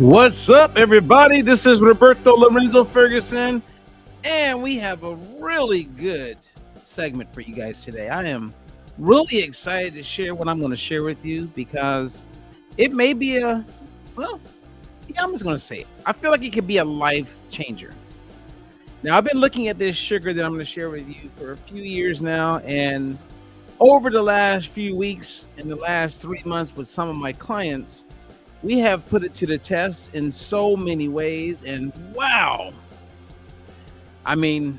What's up, everybody? This is Roberto Lorenzo Ferguson, and we have a really good segment for you guys today. I am really excited to share what I'm going to share with you because it may be I'm just going to say it. I feel like it could be a life changer. Now, I've been looking at this sugar that I'm going to share with you for a few years now, and over the last few weeks and the last 3 months with some of my clients, we have put it to the test in so many ways. And wow, I mean,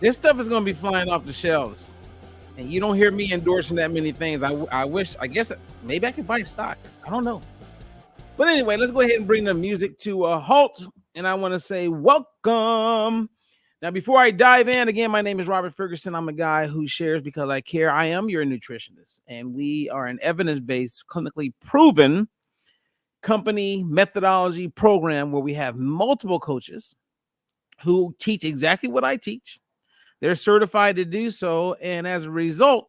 this stuff is going to be flying off the shelves. And you don't hear me endorsing that many things. I guess maybe I could buy stock. I don't know. But anyway, let's go ahead and bring the music to a halt. And I want to say welcome. Now, before I dive in, again, my name is Robert Ferguson. I'm a guy who shares because I care. I am your nutritionist, and we are an evidence-based, clinically proven company methodology program where we have multiple coaches who teach exactly what I teach. They're certified to do so. And as a result,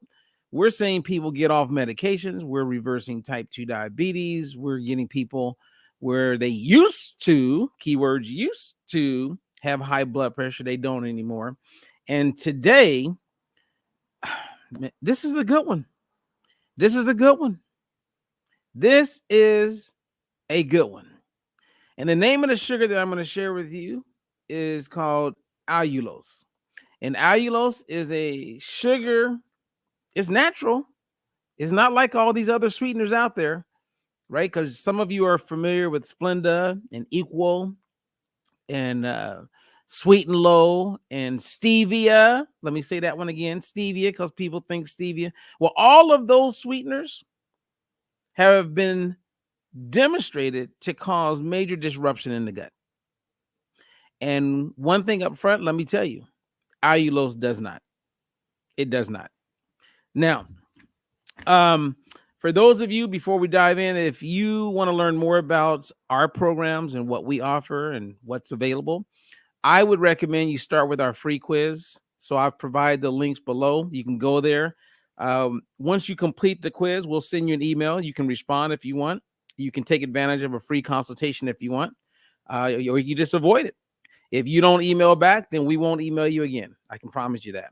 we're seeing people get off medications. We're reversing type 2 diabetes. We're getting people where they used to, keywords used to, have high blood pressure. They don't anymore. And today, this is a good one. This is a good one. This is a good one. And the name of the sugar that I'm going to share with you is called Allulose. And Allulose is a sugar. It's natural. It's not like all these other sweeteners out there, right? Because some of you are familiar with Splenda and Equal and Sweet and Low and Stevia. Let me say that one again, Stevia, because people think Stevia. Well, all of those sweeteners have been demonstrated to cause major disruption in the gut. And one thing up front, let me tell you, Allulose does not. It does not. Now, for those of you, before we dive in, if you want to learn more about our programs and what we offer and what's available, I would recommend you start with our free quiz. So I've provided the links below. You can go there. Once you complete the quiz, we'll send you an email. You can respond if you want. You can take advantage of a free consultation if you want, or you just avoid it. If you don't email back, then we won't email you again. I can promise you that.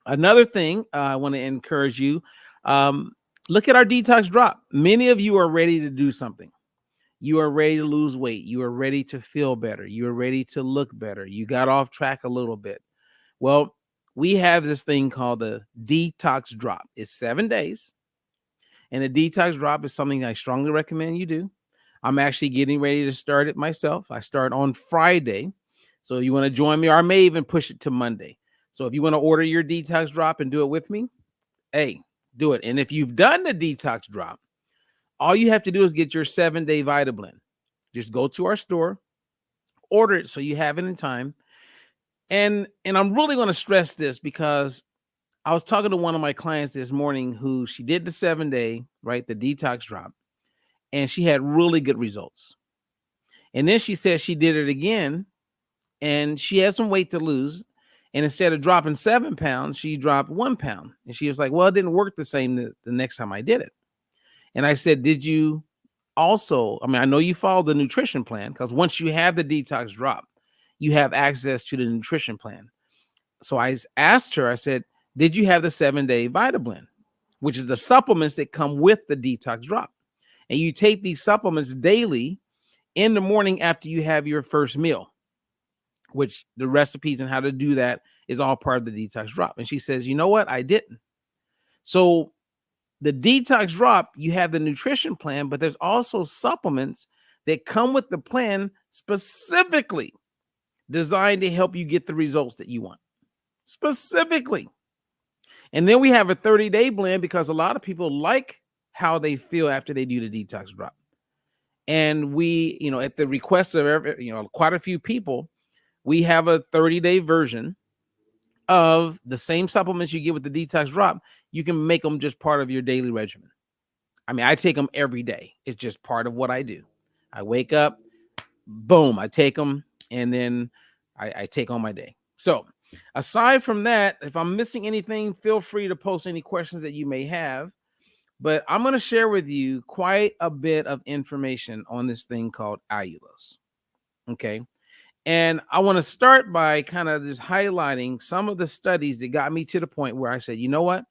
Another thing I want to encourage you, look at our detox drop. Many of you are ready to do something. You are ready to lose weight. You are ready to feel better. You are ready to look better. You got off track a little bit. Well, we have this thing called the detox drop. It's 7 days. And the detox drop is something I strongly recommend you do. I'm actually getting ready to start it myself. I start on Friday. So you want to join me, or I may even push it to Monday. So if you want to order your detox drop and do it with me, hey, do it. And if you've done the detox drop, all you have to do is get your 7-day VitaBlend. Just go to our store, order it so you have it in time. And I'm really going to stress this because I was talking to one of my clients this morning who she did the 7-day, right, the detox drop, and she had really good results. And then she said she did it again, and she had some weight to lose. And instead of dropping 7 pounds, she dropped 1 pound. And she was like, well, it didn't work the same the next time I did it. And I said, did you also, I know you follow the nutrition plan, because once you have the detox drop, you have access to the nutrition plan. So I asked her, I said, did you have the 7-day VitaBlend, which is the supplements that come with the detox drop? And you take these supplements daily in the morning after you have your first meal, which the recipes and how to do that is all part of the detox drop. And she says, you know what? I didn't. So the detox drop, you have the nutrition plan, but there's also supplements that come with the plan specifically designed to help you get the results that you want. Specifically. And then we have a 30-day blend because a lot of people like how they feel after they do the detox drop. And we, at the request of quite a few people, we have a 30-day version of the same supplements you get with the detox drop. You can make them just part of your daily regimen. I take them every day. It's just part of what I do. I wake up, boom, I take them, and then I take on my day. So aside from that, if I'm missing anything, feel free to post any questions that you may have. But I'm going to share with you quite a bit of information on this thing called allulose. Okay. And I want to start by kind of just highlighting some of the studies that got me to the point where I said, you know what?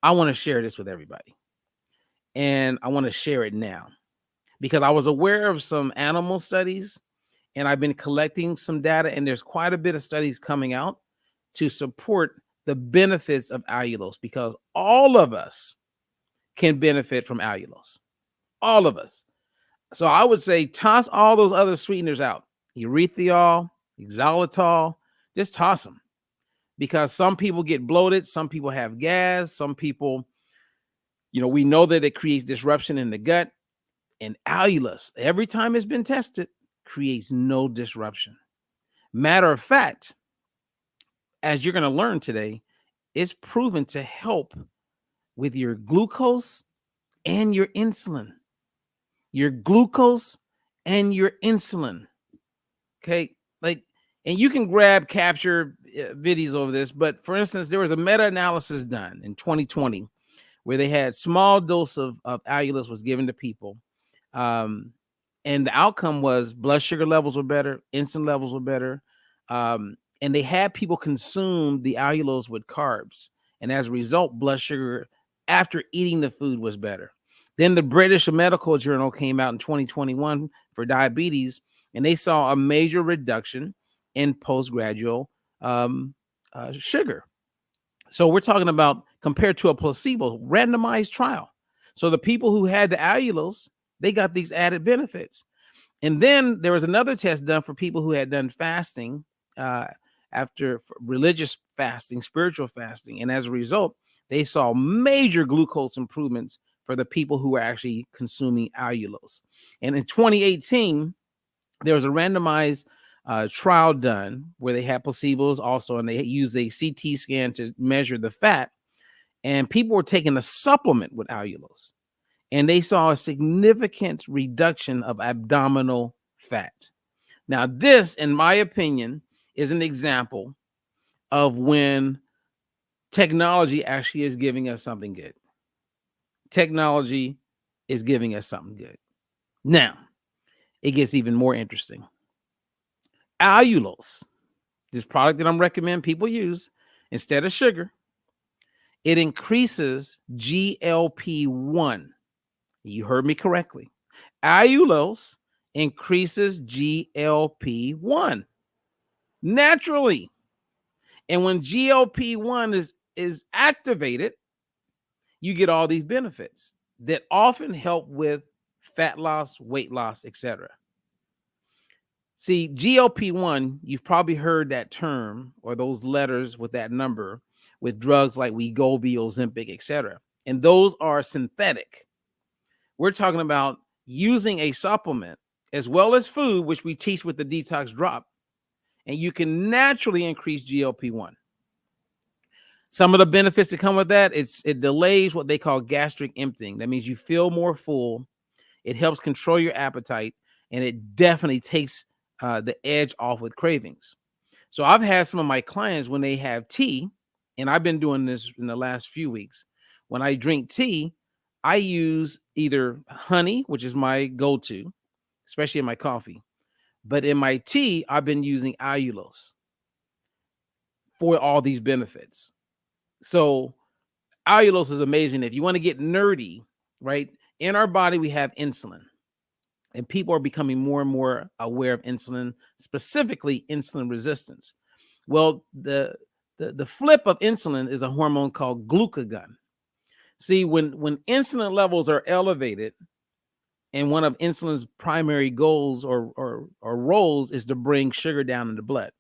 I want to share this with everybody. And I want to share it now because I was aware of some animal studies and I've been collecting some data, and there's quite a bit of studies coming out to support the benefits of allulose because all of us can benefit from allulose. All of us. So I would say toss all those other sweeteners out. Erythritol, xylitol, just toss them because some people get bloated, some people have gas, some people, we know that it creates disruption in the gut. And allulose, every time it's been tested, creates no disruption. Matter of fact, as you're going to learn today, it's proven to help with your glucose and your insulin. Your glucose and your insulin. Okay. And you can capture videos over this. But for instance, there was a meta-analysis done in 2020 where they had small dose of allulose was given to people. And the outcome was blood sugar levels were better, insulin levels were better. And they had people consume the allulose with carbs. And as a result, blood sugar after eating the food was better. Then the British Medical Journal came out in 2021 for diabetes, and they saw a major reduction in postgradual sugar. So we're talking about compared to a placebo randomized trial. So the people who had the allulose, they got these added benefits. And then there was another test done for people who had done fasting after religious fasting, spiritual fasting. And as a result, they saw major glucose improvements for the people who were actually consuming allulose. And in 2018, there was a randomized trial done where they had placebos also, and they used a CT scan to measure the fat. And people were taking a supplement with allulose, and they saw a significant reduction of abdominal fat. Now, this, in my opinion, is an example of when technology actually is giving us something good. Technology is giving us something good. Now, it gets even more interesting. Allulose, this product that I'm recommending people use instead of sugar, it increases GLP-1. You heard me correctly. Allulose increases GLP-1 naturally. And when GLP-1 is activated, you get all these benefits that often help with fat loss, weight loss, etc. See, GLP-1, you've probably heard that term or those letters with that number with drugs like Wegovy, Ozempic, etc. And those are synthetic. We're talking about using a supplement as well as food, which we teach with the detox drop, and you can naturally increase GLP-1. Some of the benefits that come with that, it delays what they call gastric emptying. That means you feel more full. It helps control your appetite, and it definitely takes the edge off with cravings. So I've had some of my clients when they have tea, and I've been doing this in the last few weeks. When I drink tea, I use either honey, which is my go-to, especially in my coffee. But in my tea, I've been using allulose for all these benefits. So allulose is amazing. If you want to get nerdy, right? In our body, we have insulin. And people are becoming more and more aware of insulin, specifically insulin resistance. Well, the flip of insulin is a hormone called glucagon. See, when insulin levels are elevated, and one of insulin's primary goals or roles is to bring sugar down in the blood.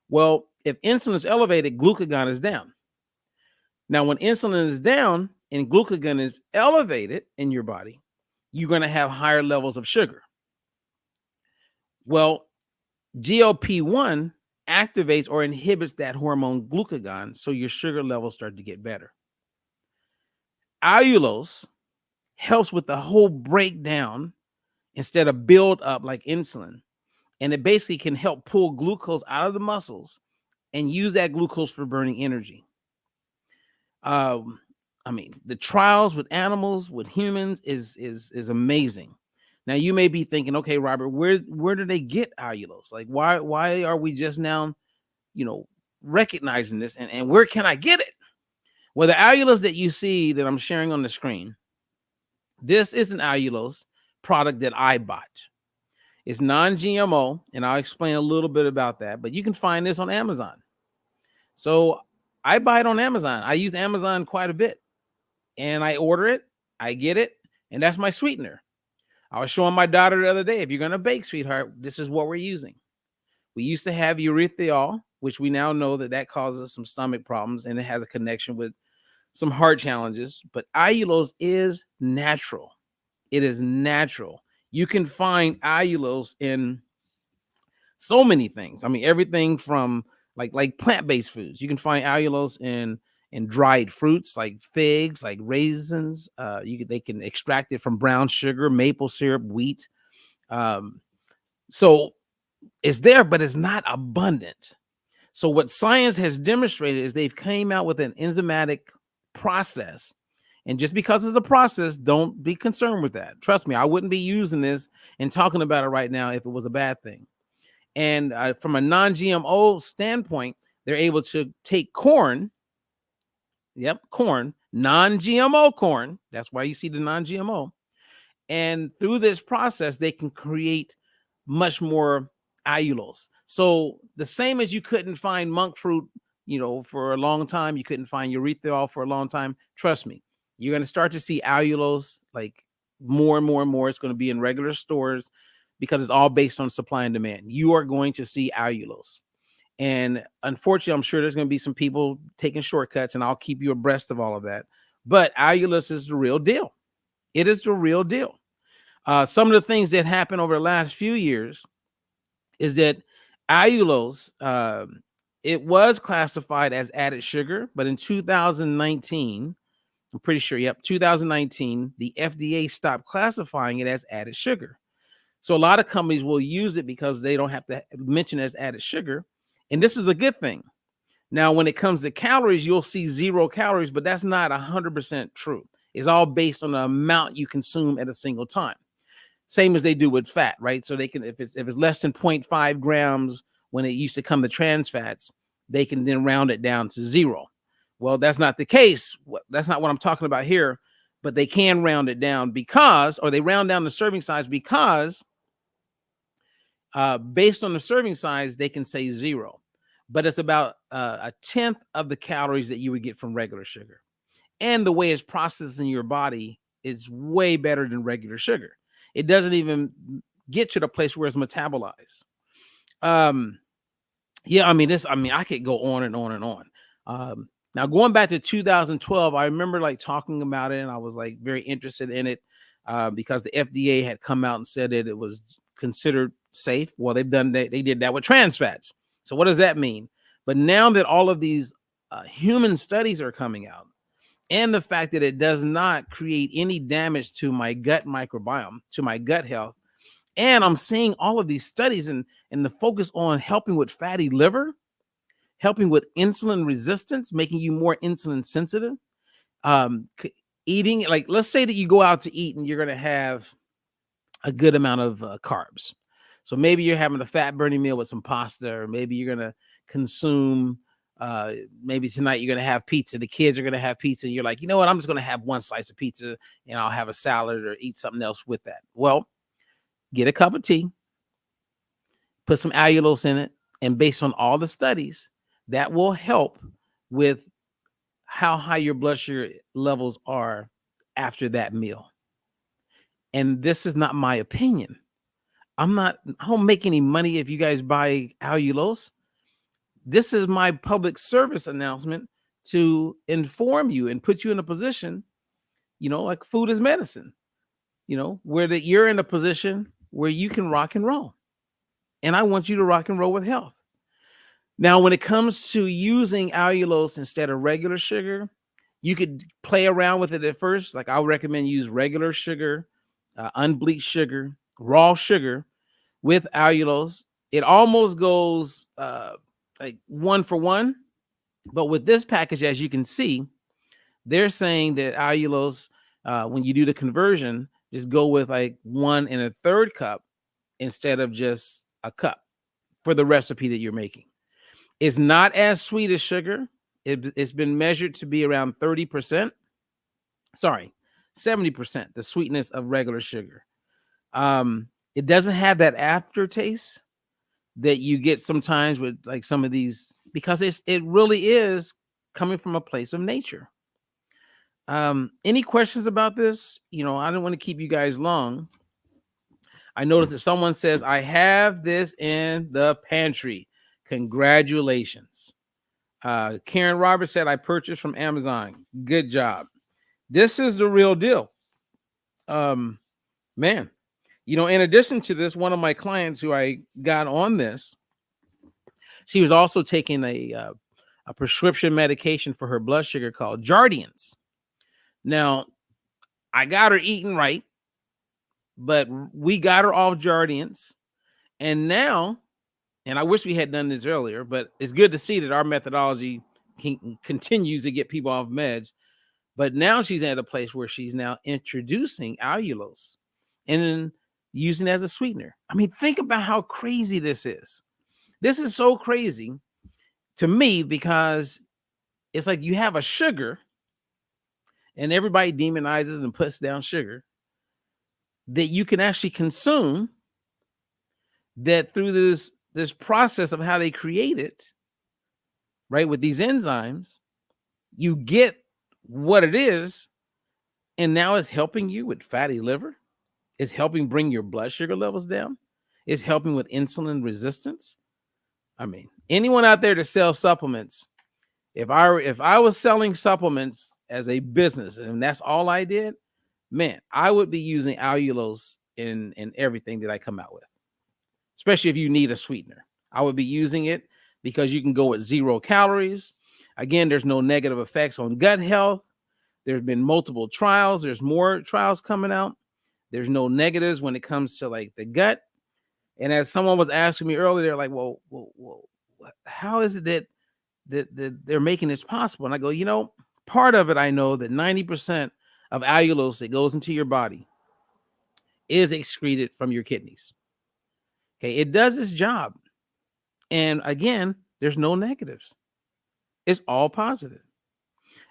Well, if insulin is elevated, glucagon is down. Now, when insulin is down and glucagon is elevated in your body, you're going to have higher levels of sugar. Well, GLP-1 activates or inhibits that hormone glucagon, so your sugar levels start to get better. Allulose helps with the whole breakdown instead of build up like insulin. And it basically can help pull glucose out of the muscles and use that glucose for burning energy. I mean, the trials with animals, with humans is amazing. Now you may be thinking, okay, Robert, where do they get allulose? Like, why are we just now, you know, recognizing this, and where can I get it? Well, the allulose that you see that I'm sharing on the screen, this is an allulose product that I bought. It's non-GMO, and I'll explain a little bit about that, but you can find this on Amazon. So I buy it on Amazon. I use Amazon quite a bit, and I order it, I get it, and that's my sweetener. I was showing my daughter the other day, if you're going to bake, sweetheart, this is what we're using. We used to have erythritol, which we now know that causes some stomach problems, and it has a connection with some heart challenges. But allulose is natural. It is natural. You can find allulose in so many things. I mean, everything from like plant-based foods. You can find allulose in dried fruits like figs, like raisins. They can extract it from brown sugar, maple syrup, wheat. So it's there, but it's not abundant. So what science has demonstrated is they've came out with an enzymatic process. And just because it's a process, don't be concerned with that. Trust me, I wouldn't be using this and talking about it right now if it was a bad thing. And from a non-GMO standpoint, they're able to take corn. Yep, corn, non-GMO corn. That's why you see the non-GMO. And through this process, they can create much more allulose. So the same as you couldn't find monk fruit, for a long time, you couldn't find erythritol for a long time. Trust me, you're going to start to see allulose like more and more and more. It's going to be in regular stores because it's all based on supply and demand. You are going to see allulose. And unfortunately, I'm sure there's going to be some people taking shortcuts, and I'll keep you abreast of all of that. But allulose is the real deal. It is the real deal. Some of the things that happened over the last few years is that allulose, it was classified as added sugar, but in 2019, I'm pretty sure, 2019, the FDA stopped classifying it as added sugar. So a lot of companies will use it because they don't have to mention it as added sugar. And this is a good thing. Now, when it comes to calories, you'll see 0 calories, but that's not 100% true. It's all based on the amount you consume at a single time. Same as they do with fat, right? So they can, if it's less than 0.5 grams, when it used to come to trans fats, they can then round it down to 0. Well, that's not the case. That's not what I'm talking about here, but they can round it down they round down the serving size because based on the serving size, they can say 0, but it's about a tenth of the calories that you would get from regular sugar. And the way it's processed in your body is way better than regular sugar. It doesn't even get to the place where it's metabolized. I could go on and on and on. Now going back to 2012, I remember talking about it, and I was very interested in it because the FDA had come out and said that it was considered safe. Well, they did that with trans fats. So what does that mean? But now that all of these human studies are coming out, and the fact that it does not create any damage to my gut microbiome, to my gut health, and I'm seeing all of these studies and the focus on helping with fatty liver, helping with insulin resistance, making you more insulin sensitive, eating, let's say that you go out to eat and you're going to have a good amount of carbs. So maybe you're having a fat burning meal with some pasta, or maybe you're going to consume, maybe tonight you're going to have pizza. The kids are going to have pizza. You're like, you know what? I'm just going to have one slice of pizza and I'll have a salad or eat something else with that. Well, get a cup of tea, put some allulose in it. And based on all the studies, that will help with how high your blood sugar levels are after that meal. And this is not my opinion. I don't make any money if you guys buy allulose. This is my public service announcement to inform you and put you in a position, like food is medicine, where that you're in a position where you can rock and roll. And I want you to rock and roll with health. Now, when it comes to using allulose instead of regular sugar, you could play around with it at first. I would recommend use regular sugar, unbleached sugar, raw sugar with allulose. It almost goes 1 for 1. But with this package, as you can see, They're saying that allulose, when you do the conversion, just go with like 1 1/3 cup instead of just a cup for the recipe that you're making. It's not as sweet as sugar. It's been measured to be around 30%. Sorry, 70% the sweetness of regular sugar. It doesn't have that aftertaste that you get sometimes with like some of these, because it really is coming from a place of nature. Any questions about this? I don't want to keep you guys long. I noticed if someone says, I have this in the pantry, congratulations. Karen Roberts said, I purchased from Amazon. Good job. This is the real deal. Man, in addition to this, one of my clients who I got on this, she was also taking a prescription medication for her blood sugar called Jardiance. Now, I got her eating right, but we got her off Jardiance. And now, and I wish we had done this earlier, but it's good to see that our methodology continues to get people off meds. But now she's at a place where she's now introducing allulose and then using it as a sweetener. I mean, think about how crazy this is. This is so crazy to me because it's like you have a sugar and everybody demonizes and puts down sugar that you can actually consume, that through this process of how they create it, right, with these enzymes, you get what it is, and now it's helping you with fatty liver. It's helping bring your blood sugar levels down. It's helping with insulin resistance. I mean, anyone out there that sells supplements, if I was selling supplements as a business and that's all I did, man, I would be using allulose in everything that I come out with. Especially if you need a sweetener, I would be using it because you can go with 0 calories. Again, there's no negative effects on gut health. There's been multiple trials. There's more trials coming out. There's no negatives when it comes to like the gut. And as someone was asking me earlier, they're like, well, how is it that they're making this possible? And I go, part of it, I know that 90% of allulose that goes into your body is excreted from your kidneys. Okay, it does its job. And again, there's no negatives. It's all positive.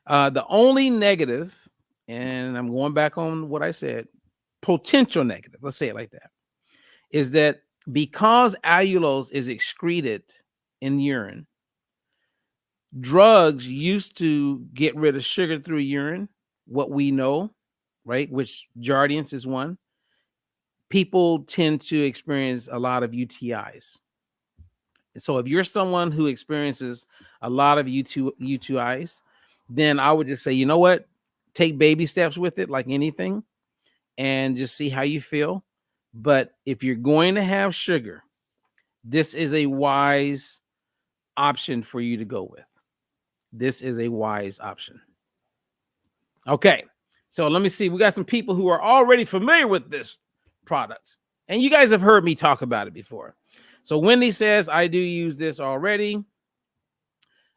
The only negative, and I'm going back on what I said, potential negative, let's say it like that, is that because allulose is excreted in urine, drugs used to get rid of sugar through urine, what we know, right, which Jardiance is one, people tend to experience a lot of UTIs. So if you're someone who experiences a lot of UTIs, then I would just say, you know what? Take baby steps with it like anything and just see how you feel. But if you're going to have sugar, this is a wise option for you to go with. This is a wise option. Okay, so let me see. We got some people who are already familiar with this product, and you guys have heard me talk about it before. So Wendy says, I do use this already.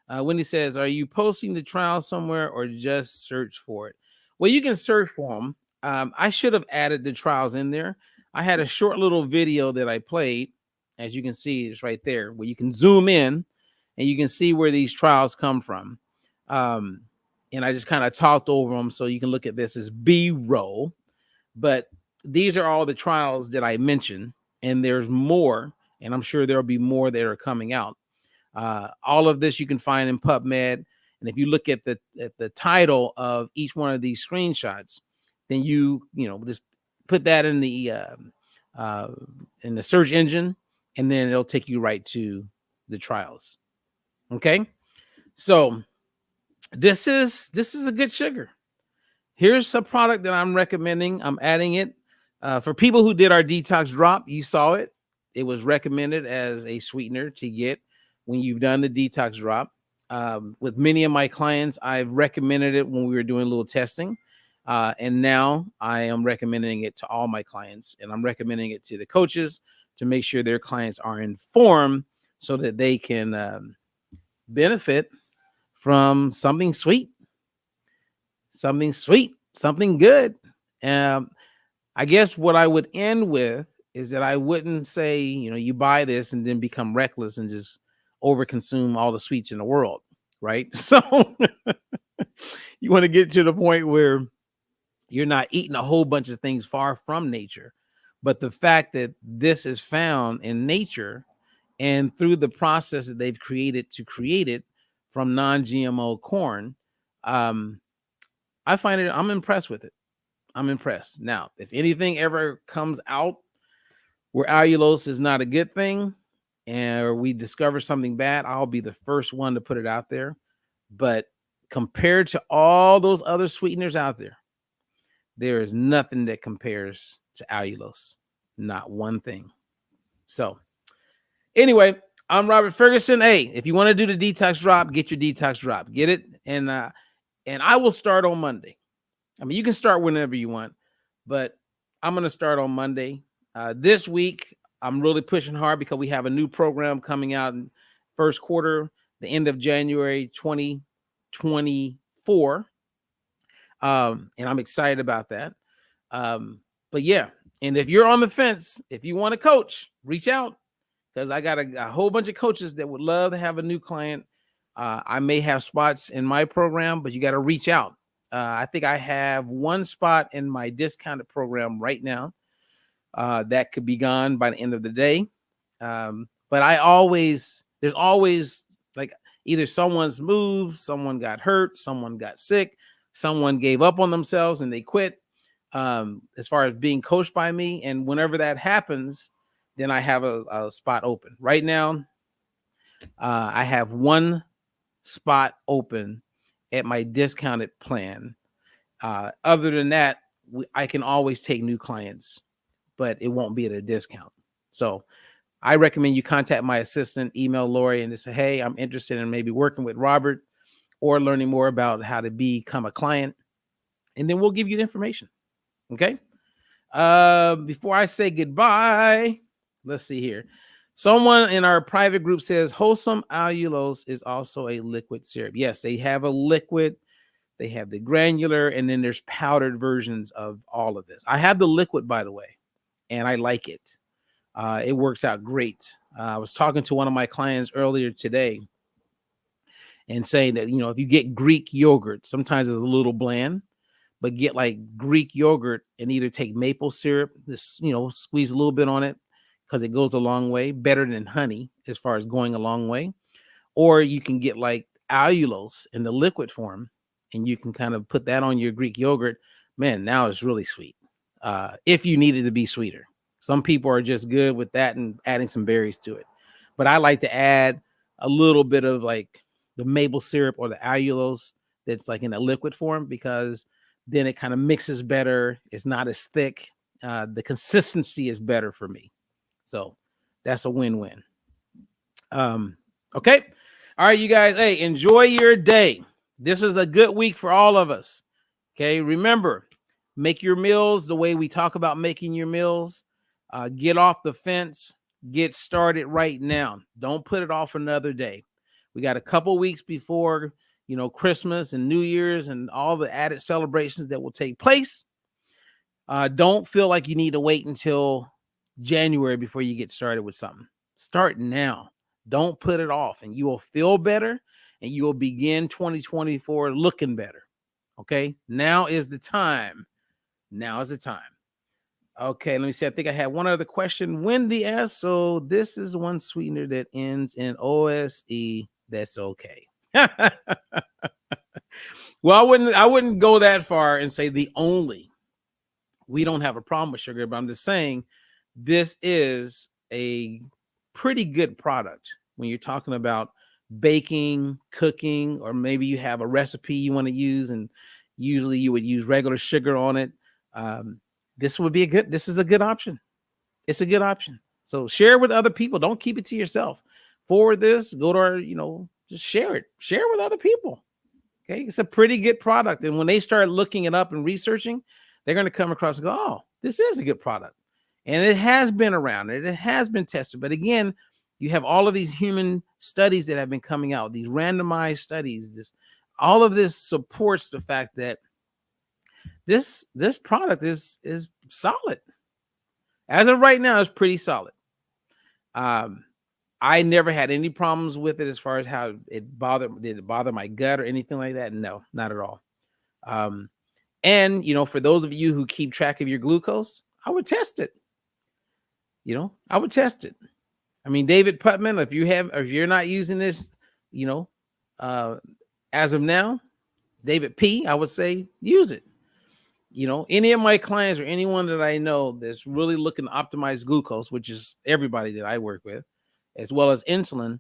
Wendy says, are you posting the trial somewhere or just search for it? Well, you can search for them. I should have added the trials in there. I had a short little video that I played. As you can see, it's right there where you can zoom in and you can see where these trials come from. And I just kind of talked over them so you can look at this as B-roll. But these are all the trials that I mentioned, and there's more. And I'm sure there'll be more that are coming out. All of this you can find in PubMed. And if you look at the title of each one of these screenshots, then you just put that in the search engine, and then it'll take you right to the trials. Okay, so this is a good sugar. Here's a product that I'm recommending. I'm adding it for people who did our detox drop. You saw it. It was recommended as a sweetener to get when you've done the detox drop. With many of my clients, I've recommended it when we were doing a little testing. And now I am recommending it to all my clients, and I'm recommending it to the coaches to make sure their clients are informed so that they can benefit from something sweet. something sweet, something good. Um, I guess what I would end with is that I wouldn't say, you buy this and then become reckless and just overconsume all the sweets in the world, right? So you want to get to the point where you're not eating a whole bunch of things far from nature, but the fact that this is found in nature and through the process that they've created to create it from non-GMO corn, um, I'm impressed with it. I'm impressed. Now, if anything ever comes out where allulose is not a good thing and we discover something bad, I'll be the first one to put it out there. But compared to all those other sweeteners out there is nothing that compares to allulose. Not one thing. So anyway, I'm Robert Ferguson. Hey, if you want to do the detox drop, get your detox drop. Get it. And I will start on Monday. I mean, you can start whenever you want, but I'm going to start on Monday. This week, I'm really pushing hard because we have a new program coming out in first quarter, the end of January 2024. And I'm excited about that. But yeah, and if you're on the fence, if you want to coach, reach out because I got a whole bunch of coaches that would love to have a new client. I may have spots in my program, but you got to reach out. I think I have one spot in my discounted program right now that could be gone by the end of the day. But there's always like either someone's moved, someone got hurt, someone got sick, someone gave up on themselves and they quit as far as being coached by me. And whenever that happens, then I have a spot open. Right now, I have one spot open at my discounted plan. Other than that, I can always take new clients, but it won't be at a discount. So I recommend you contact my assistant, email Lori, and just say, hey, I'm interested in maybe working with Robert or learning more about how to become a client. And then we'll give you the information. Okay. Before I say goodbye, let's see here. Someone in our private group says wholesome allulose is also a liquid syrup. Yes, they have a liquid, they have the granular, and then there's powdered versions of all of this. I have the liquid, by the way, and I like it. It works out great. I was talking to one of my clients earlier today and saying that, if you get Greek yogurt, sometimes it's a little bland, but get like Greek yogurt and either take maple syrup, squeeze a little bit on it because it goes a long way, better than honey as far as going a long way. Or you can get like allulose in the liquid form and you can kind of put that on your Greek yogurt. Man, now it's really sweet. If you need it to be sweeter. Some people are just good with that and adding some berries to it. But I like to add a little bit of like the maple syrup or the allulose that's like in a liquid form because then it kind of mixes better. It's not as thick. The consistency is better for me. So that's a win-win. Okay. All right, you guys. Hey, enjoy your day. This is a good week for all of us. Okay. Remember, make your meals the way we talk about making your meals. Get off the fence. Get started right now. Don't put it off another day. We got a couple weeks before, Christmas and New Year's and all the added celebrations that will take place. Don't feel like you need to wait until January before you get started with something. Start now. Don't put it off, and you will feel better, and you will begin 2024 looking better. Okay? Now is the time. Now is the time. Okay, let me see. I think I had one other question. Wendy asked, so this is one sweetener that ends in OSE. That's okay. Well, I wouldn't go that far and say the only. We don't have a problem with sugar, but I'm just saying this is a pretty good product when you're talking about baking, cooking, or maybe you have a recipe you want to use, and usually you would use regular sugar on it. This is a good option. It's a good option. So share with other people. Don't keep it to yourself. Forward this, go to our, just share it. Share it with other people. Okay. It's a pretty good product. And when they start looking it up and researching, they're going to come across and go, oh, this is a good product. And it has been around and it has been tested. But again, you have all of these human studies that have been coming out, these randomized studies. All of this supports the fact that this product is solid. As of right now, it's pretty solid. I never had any problems with it as far as how did it bother my gut or anything like that? No, not at all. And for those of you who keep track of your glucose, I would test it. I would test it. I mean, David Putman, if you're not using this, as of now, David P, I would say use it. Any of my clients or anyone that I know that's really looking to optimize glucose, which is everybody that I work with, as well as insulin,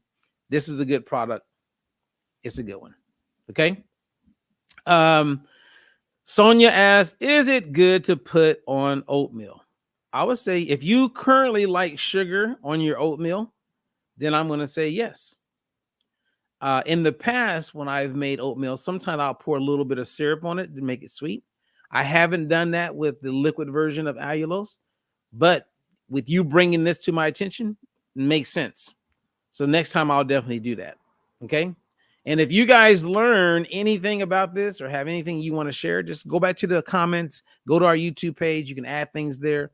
this is a good product. It's a good one. Okay. Sonia asks, is it good to put on oatmeal? I would say if you currently like sugar on your oatmeal, then I'm going to say yes. In the past, when I've made oatmeal, sometimes I'll pour a little bit of syrup on it to make it sweet. I haven't done that with the liquid version of Allulose, but with you bringing this to my attention, it makes sense. So next time I'll definitely do that. Okay. And if you guys learn anything about this or have anything you want to share, just go back to the comments, go to our YouTube page. You can add things there.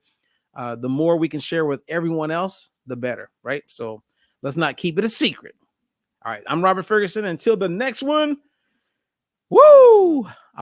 The more we can share with everyone else, the better, right? So let's not keep it a secret. All right. I'm Robert Ferguson. Until the next one. Woo!